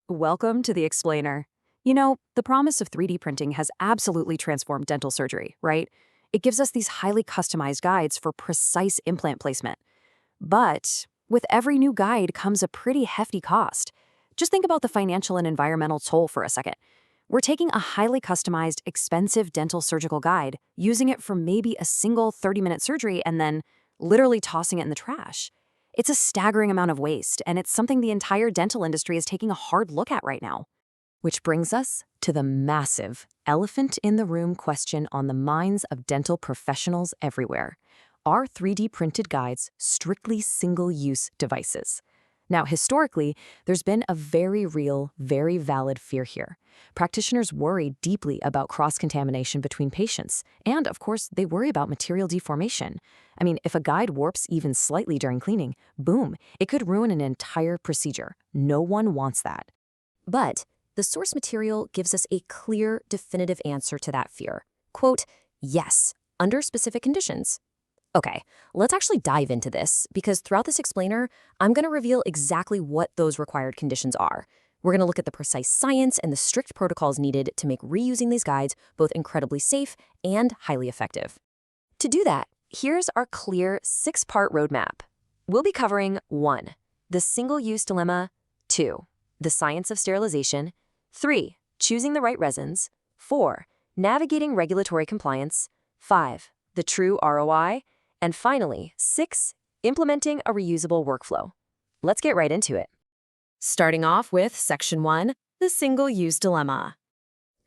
Welcome to the Explainer. You know, the promise of 3D printing has absolutely transformed dental surgery, right? It gives us these highly customized guides for precise implant placement. But with every new guide comes a pretty hefty cost. Just think about the financial and environmental toll for a second. We're taking a highly customized, expensive dental surgical guide, using it for maybe a single 30-minute surgery, and then literally tossing it in the trash. It's a staggering amount of waste, and it's something the entire dental industry is taking a hard look at right now. Which brings us to the massive elephant in the room question on the minds of dental professionals everywhere. Are 3D printed guides strictly single-use devices? Now, historically, there's been a very real, very valid fear here. Practitioners worry deeply about cross-contamination between patients, and, of course, they worry about material deformation. I mean, if a guide warps even slightly during cleaning, boom, it could ruin an entire procedure. No one wants that. But the source material gives us a clear, definitive answer to that fear. Quote, yes, under specific conditions. Okay, let's actually dive into this, because throughout this explainer, I'm going to reveal exactly what those required conditions are. We're going to look at the precise science and the strict protocols needed to make reusing these guides both incredibly safe and highly effective. To do that, here's our clear 6-part roadmap. We'll be covering 1. The single-use dilemma. 2. The science of sterilization. 3. Choosing the right resins. 4. Navigating regulatory compliance. 5. The true ROI. And finally, 6, implementing a reusable workflow. Let's get right into it. Starting off with Section 1, the single-use dilemma.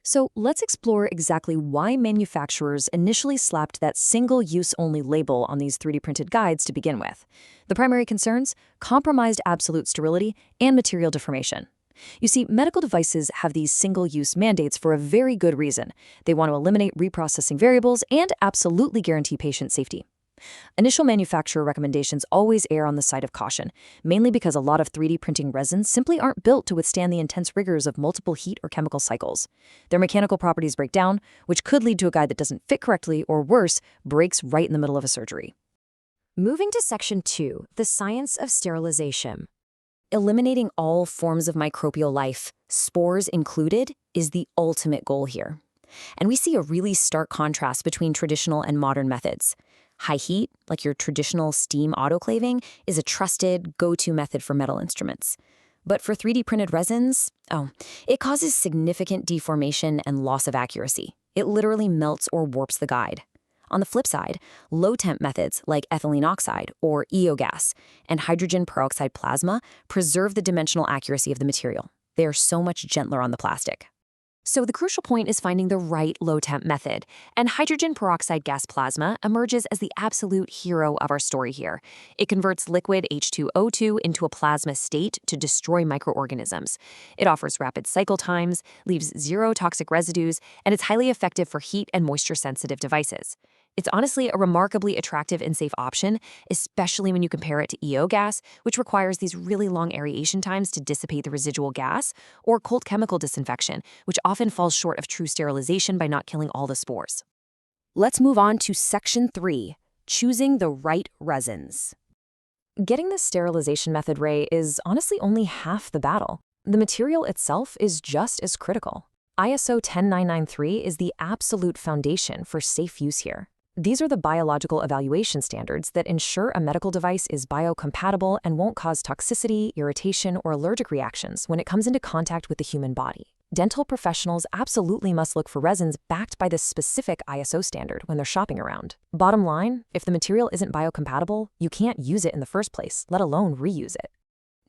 So let's explore exactly why manufacturers initially slapped that single-use only label on these 3D printed guides to begin with. The primary concerns? Compromised absolute sterility and material deformation. You see, medical devices have these single-use mandates for a very good reason. They want to eliminate reprocessing variables and absolutely guarantee patient safety. Initial manufacturer recommendations always err on the side of caution, mainly because a lot of 3D printing resins simply aren't built to withstand the intense rigors of multiple heat or chemical cycles. Their mechanical properties break down, which could lead to a guide that doesn't fit correctly, or worse, breaks right in the middle of a surgery. Moving to Section 2, the science of sterilization. Eliminating all forms of microbial life, spores included, is the ultimate goal here. And we see a really stark contrast between traditional and modern methods. High heat, like your traditional steam autoclaving, is a trusted, go-to method for metal instruments. But for 3D printed resins, it causes significant deformation and loss of accuracy. It literally melts or warps the guide. On the flip side, low-temp methods like ethylene oxide, or EO gas, and hydrogen peroxide plasma preserve the dimensional accuracy of the material. They are so much gentler on the plastic. So the crucial point is finding the right low-temp method, and hydrogen peroxide gas plasma emerges as the absolute hero of our story here. It converts liquid H2O2 into a plasma state to destroy microorganisms. It offers rapid cycle times, leaves zero toxic residues, and it's highly effective for heat and moisture-sensitive devices. It's honestly a remarkably attractive and safe option, especially when you compare it to EO gas, which requires these really long aeration times to dissipate the residual gas, or cold chemical disinfection, which often falls short of true sterilization by not killing all the spores. Let's move on to Section 3, choosing the right resins. Getting the sterilization method right is honestly only half the battle. The material itself is just as critical. ISO 10993 is the absolute foundation for safe use here. These are the biological evaluation standards that ensure a medical device is biocompatible and won't cause toxicity, irritation, or allergic reactions when it comes into contact with the human body. Dental professionals absolutely must look for resins backed by this specific ISO standard when they're shopping around. Bottom line, if the material isn't biocompatible, you can't use it in the first place, let alone reuse it.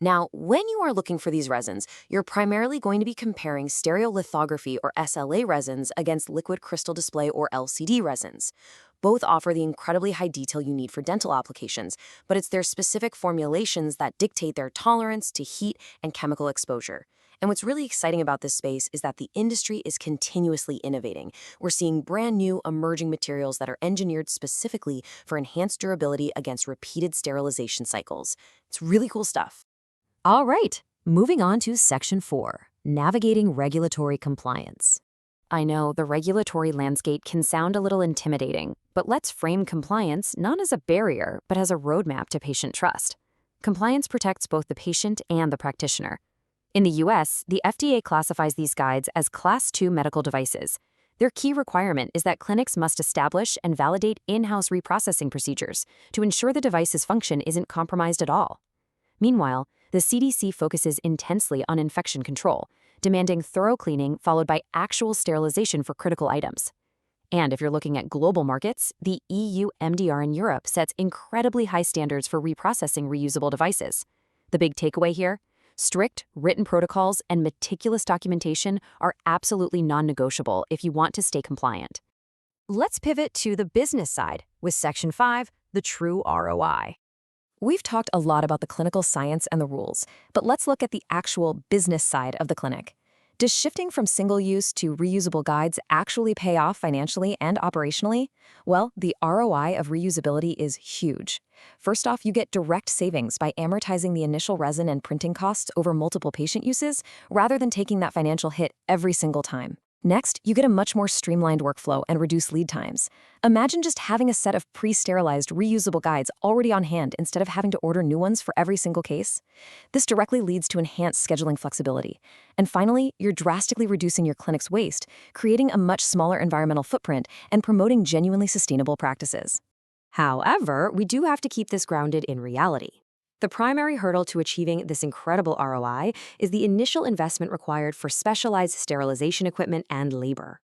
Now, when you are looking for these resins, you're primarily going to be comparing stereolithography or SLA resins against liquid crystal display or LCD resins. Both offer the incredibly high detail you need for dental applications, but it's their specific formulations that dictate their tolerance to heat and chemical exposure. And what's really exciting about this space is that the industry is continuously innovating. We're seeing brand new emerging materials that are engineered specifically for enhanced durability against repeated sterilization cycles. It's really cool stuff. All right, moving on to Section 4, navigating regulatory compliance. I know the regulatory landscape can sound a little intimidating, but let's frame compliance not as a barrier, but as a roadmap to patient trust. Compliance protects both the patient and the practitioner. In the US, the FDA classifies these guides as Class 2 medical devices. Their key requirement is that clinics must establish and validate in-house reprocessing procedures to ensure the device's function isn't compromised at all. Meanwhile, the CDC focuses intensely on infection control, demanding thorough cleaning followed by actual sterilization for critical items. And if you're looking at global markets, the EU MDR in Europe sets incredibly high standards for reprocessing reusable devices. The big takeaway here? Strict, written protocols and meticulous documentation are absolutely non-negotiable if you want to stay compliant. Let's pivot to the business side with Section 5, the true ROI. We've talked a lot about the clinical science and the rules, but let's look at the actual business side of the clinic. Does shifting from single-use to reusable guides actually pay off financially and operationally? Well, the ROI of reusability is huge. First off, you get direct savings by amortizing the initial resin and printing costs over multiple patient uses, rather than taking that financial hit every single time. Next, you get a much more streamlined workflow and reduced lead times. Imagine just having a set of pre-sterilized, reusable guides already on hand instead of having to order new ones for every single case. This directly leads to enhanced scheduling flexibility. And finally, you're drastically reducing your clinic's waste, creating a much smaller environmental footprint, and promoting genuinely sustainable practices. However, we do have to keep this grounded in reality. The primary hurdle to achieving this incredible ROI is the initial investment required for specialized sterilization equipment and labor.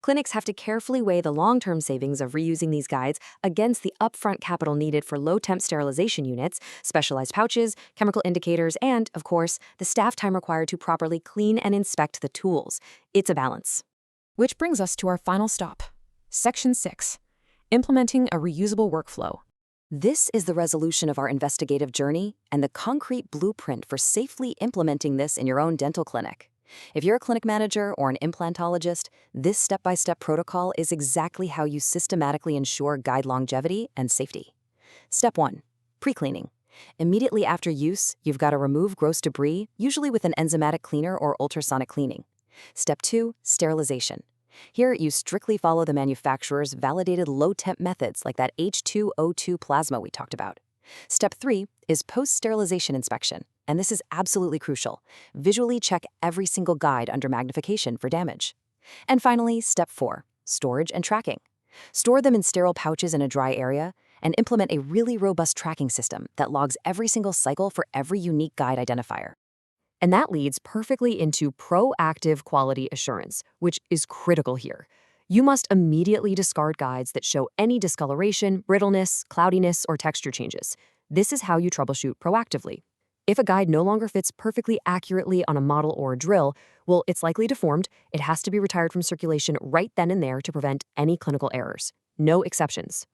Clinics have to carefully weigh the long-term savings of reusing these guides against the upfront capital needed for low-temp sterilization units, specialized pouches, chemical indicators, and, of course, the staff time required to properly clean and inspect the tools. It's a balance. Which brings us to our final stop. Section 6. Implementing a reusable workflow. This is the resolution of our investigative journey and the concrete blueprint for safely implementing this in your own dental clinic. If you're a clinic manager or an implantologist, this step-by-step protocol is exactly how you systematically ensure guide longevity and safety. Step 1. Pre-cleaning. Immediately after use, you've got to remove gross debris, usually with an enzymatic cleaner or ultrasonic cleaning. Step 2. Sterilization. Here, you strictly follow the manufacturer's validated low-temp methods like that H2O2 plasma we talked about. Step 3 is post-sterilization inspection, and this is absolutely crucial. Visually check every single guide under magnification for damage. And finally, Step 4, storage and tracking. Store them in sterile pouches in a dry area, and implement a really robust tracking system that logs every single cycle for every unique guide identifier. And that leads perfectly into proactive quality assurance, which is critical here. You must immediately discard guides that show any discoloration, brittleness, cloudiness, or texture changes. This is how you troubleshoot proactively. If a guide no longer fits perfectly accurately on a model or a drill, well, it's likely deformed. It has to be retired from circulation right then and there to prevent any clinical errors. No exceptions.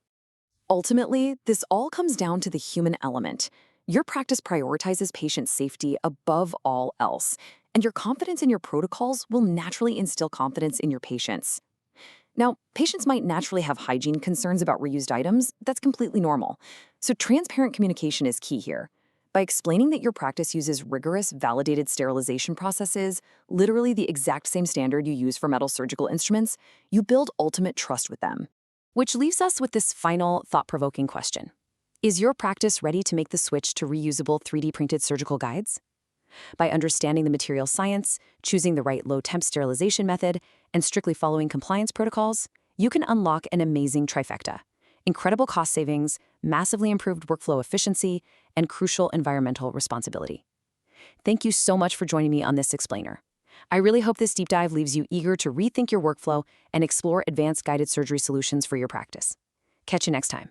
Ultimately, this all comes down to the human element. Your practice prioritizes patient safety above all else, and your confidence in your protocols will naturally instill confidence in your patients. Now, patients might naturally have hygiene concerns about reused items. That's completely normal. So transparent communication is key here. By explaining that your practice uses rigorous, validated sterilization processes, literally the exact same standard you use for metal surgical instruments, you build ultimate trust with them. Which leaves us with this final, thought-provoking question. Is your practice ready to make the switch to reusable 3D printed surgical guides? By understanding the material science, choosing the right low-temp sterilization method, and strictly following compliance protocols, you can unlock an amazing trifecta: incredible cost savings, massively improved workflow efficiency, and crucial environmental responsibility. Thank you so much for joining me on this explainer. I really hope this deep dive leaves you eager to rethink your workflow and explore advanced guided surgery solutions for your practice. Catch you next time.